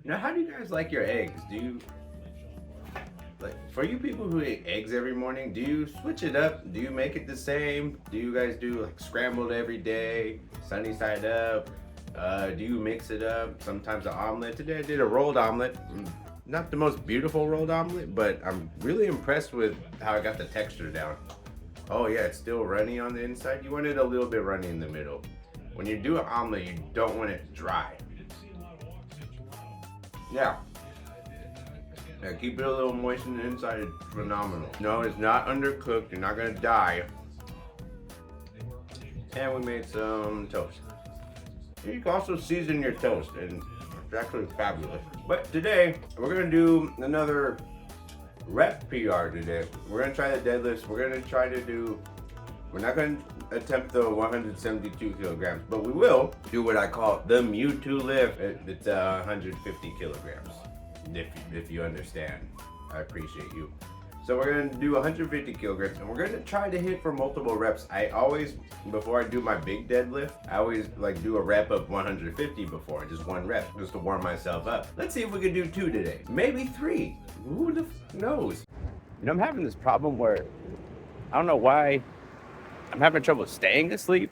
Now, how do you guys like your eggs? Do you like for you people who eat eggs every morning? Do you switch it up? Do you make it the same? Do you guys do like scrambled every day, sunny side up? Do you mix it up? Sometimes an omelet. Today I did a rolled omelet. Not the most beautiful rolled omelet, but I'm really impressed with how I got the texture down. Oh yeah, it's still runny on the inside. You want it a little bit runny in the middle. When you do an omelet, you don't want it dry. Yeah. Yeah, keep it a little moist on the inside. It's phenomenal. No, it's not undercooked. You're not gonna die. And we made some toast. You can also season your toast, and it's actually fabulous. But today, we're gonna do another rep PR today. We're gonna try the deadlifts. We're gonna try to do, we're not gonna attempt the 172 kilograms, but we will do what I call the Mewtwo lift. It's 150 kilograms, if you understand. I appreciate you. So we're gonna do 150 kilograms, and we're gonna try to hit for multiple reps. I always, before I do my big deadlift, I always like do a rep of 150 before, just one rep, just to warm myself up. Let's see if we can do 2 today, maybe 3. Who the knows? You know, I'm having this problem where I don't know why I'm having trouble staying asleep.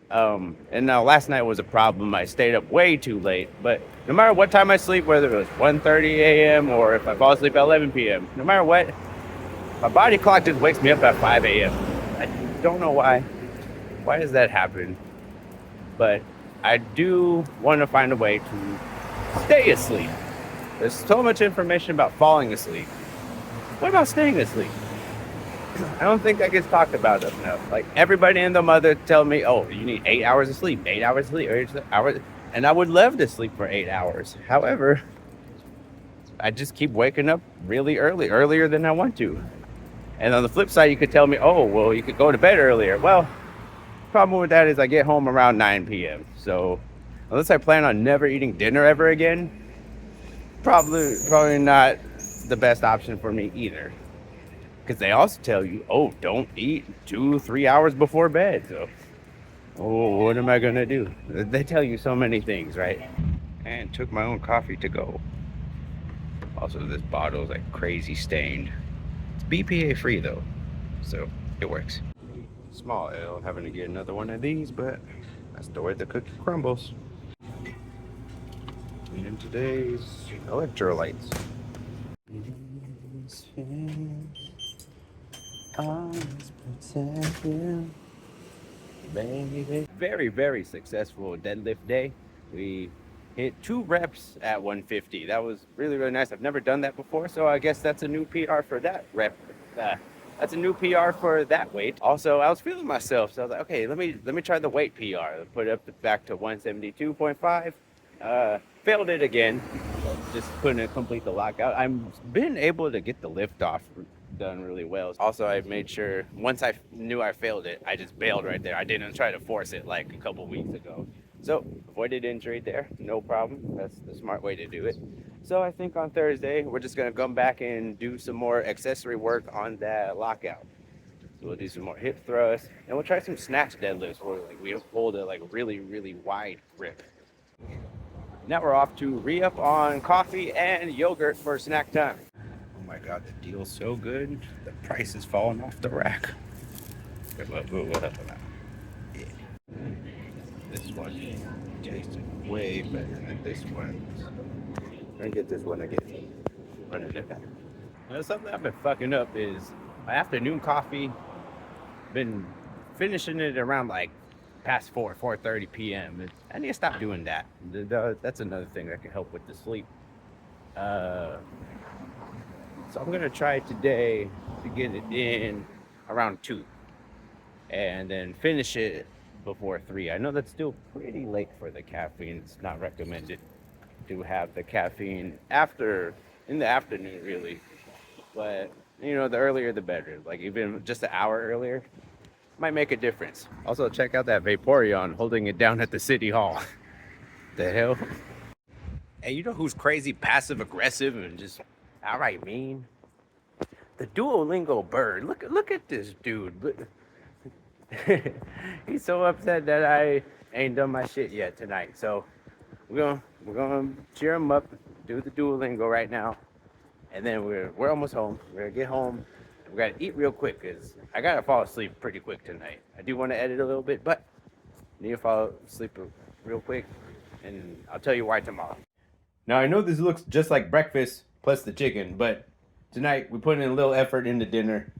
And now last night was a problem. I stayed up way too late, but no matter what time I sleep, whether it was 1:30 a.m. or if I fall asleep at 11 p.m., no matter what, my body clock just wakes me up at 5 a.m. I don't know why. Why does that happen? But I do want to find a way to stay asleep. There's so much information about falling asleep. What about staying asleep? I don't think that gets talked about enough. Like everybody and their mother tell me, "Oh, you need 8 hours of sleep, 8 hours of sleep, 8 hours," and I would love to sleep for 8 hours. However, I just keep waking up really early, earlier than I want to. And on the flip side, you could tell me, "Oh, well, you could go to bed earlier." Well, the problem with that is I get home around 9 p.m. So unless I plan on never eating dinner ever again, probably not the best option for me either. Because they also tell you, oh, don't eat 2-3 hours before bed. So, oh, what am I gonna do? They tell you so many things, right? And took my own coffee to go. Also, this bottle is like crazy stained. It's BPA free though, so it works. Small L, having to get another one of these, but that's the way the cookie crumbles. And today's electrolytes. Always protect you, baby. Very, very successful deadlift day. We hit 2 reps at 150. That was really, really nice. I've never done that before, so I guess that's a new PR for that rep. That's a new PR for that weight. Also, I was feeling myself, so I was like, okay, let me try the weight PR. Put it up back to 172.5. Failed it again. Just couldn't complete the lockout. I've been able to get the lift off done really well. Also, I made sure once I knew I failed it, I just bailed right there. I didn't try to force it like a couple weeks ago. So avoided injury there, no problem. That's the smart way to do it. So I think on Thursday, we're just gonna come back and do some more accessory work on that lockout. So we'll do some more hip thrusts, and we'll try some snatch deadlifts where like we hold a like really, really wide grip. Now we're off to re-up on coffee and yogurt for snack time. Oh my God, the deal's so good. The price is falling off the rack. Yeah. This one tasted way better than this one. I'm gonna get this one again. Running it back. Now, something I've been fucking up is my afternoon coffee. Been finishing it around like past 4:30 p.m. I need to stop doing that. That's another thing that can help with the sleep. So I'm gonna try today to get it in around 2 and then finish it before 3. I know that's still pretty late for the caffeine. It's not recommended to have the caffeine in the afternoon really. But you know, the earlier the better. Like even just an hour earlier might make a difference. Also check out that Vaporeon holding it down at the city hall. The hell? Hey, you know who's crazy passive aggressive and just outright mean? The Duolingo bird. Look at this dude. He's so upset that I ain't done my shit yet tonight. So we're gonna we're gonna cheer him up, do the Duolingo right now, and then we're almost home. We're gonna get home. We gotta eat real quick because I gotta fall asleep pretty quick tonight. I do want to edit a little bit, but I need to fall asleep real quick, and I'll tell you why tomorrow. Now I know this looks just like breakfast plus the chicken, but tonight we put in a little effort into dinner.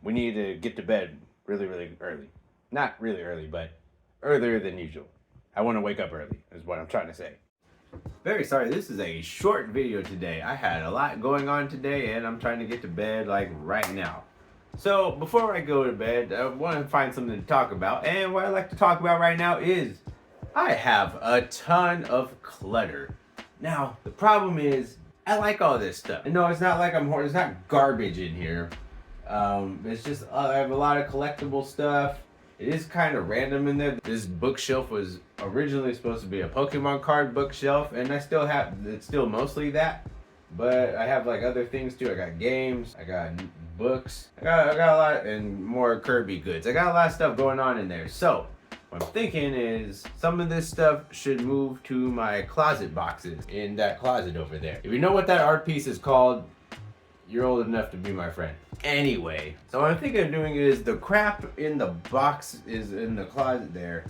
We need to get to bed really, really early. Not really early, but earlier than usual. I want to wake up early, is what I'm trying to say. Very sorry, this is a short video today. I had a lot going on today, and I'm trying to get to bed like right now. So before I go to bed, I want to find something to talk about, and what I'd like to talk about right now is I have a ton of clutter. Now, the problem is, I like all this stuff. And no, it's not like there's not garbage in here. It's just, I have a lot of collectible stuff. It is kind of random in there. This bookshelf was originally supposed to be a Pokemon card bookshelf, and it's still mostly that. But I have like other things too. I got games, I got books, I got a lot, and more Kirby goods. I got a lot of stuff going on in there. So what I'm thinking is some of this stuff should move to my closet boxes in that closet over there. If you know what that art piece is called, you're old enough to be my friend. Anyway, so what I'm thinking of doing is the crap in the box is in the closet there.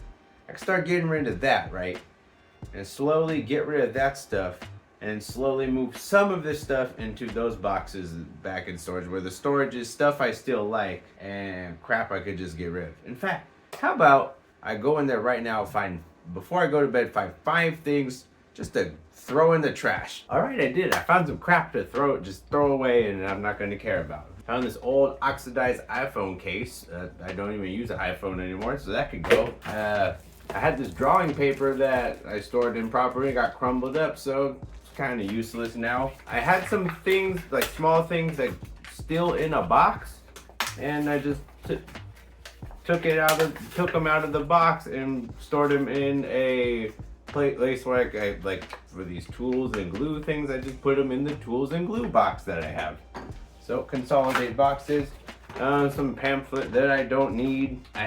I can start getting rid of that, right? And slowly get rid of that stuff and slowly move some of this stuff into those boxes back in storage, where the storage is stuff I still like and crap I could just get rid of. In fact, how about I go in there right now, before I go to bed, find 5 things just to throw in the trash. All right, I did. I found some crap to just throw away, and I'm not going to care about. Found this old oxidized iPhone case. I don't even use an iPhone anymore, so that could go. I had this drawing paper that I stored improperly, got crumbled up, so it's kind of useless now. I had some things, like small things, that still in a box, and I just took them out of the box and stored them in a place where I like for these tools and glue things. I just put them in the tools and glue box that I have. So consolidate boxes. Some pamphlet that I don't need. I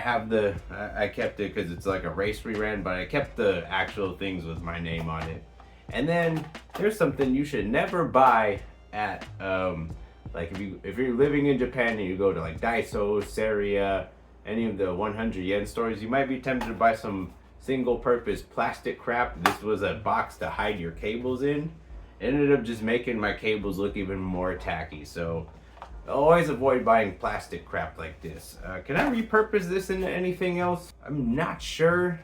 kept it because it's like a race we ran, but I kept the actual things with my name on it. And then there's something you should never buy at like if you're living in Japan and you go to like Daiso, Seria, any of the 100 yen stores, you might be tempted to buy some single-purpose plastic crap. This was a box to hide your cables in. It ended up just making my cables look even more tacky. So always avoid buying plastic crap like this. Can I repurpose this into anything else? I'm not sure.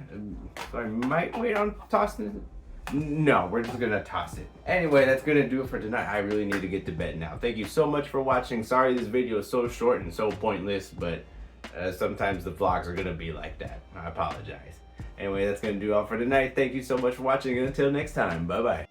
So I might wait on tossing it. No, we're just gonna toss it. Anyway, that's gonna do it for tonight. I really need to get to bed now. Thank you so much for watching. Sorry this video is so short and so pointless, but sometimes the vlogs are gonna be like that. I apologize. Anyway, that's gonna do all for tonight. Thank you so much for watching, and until next time, bye bye.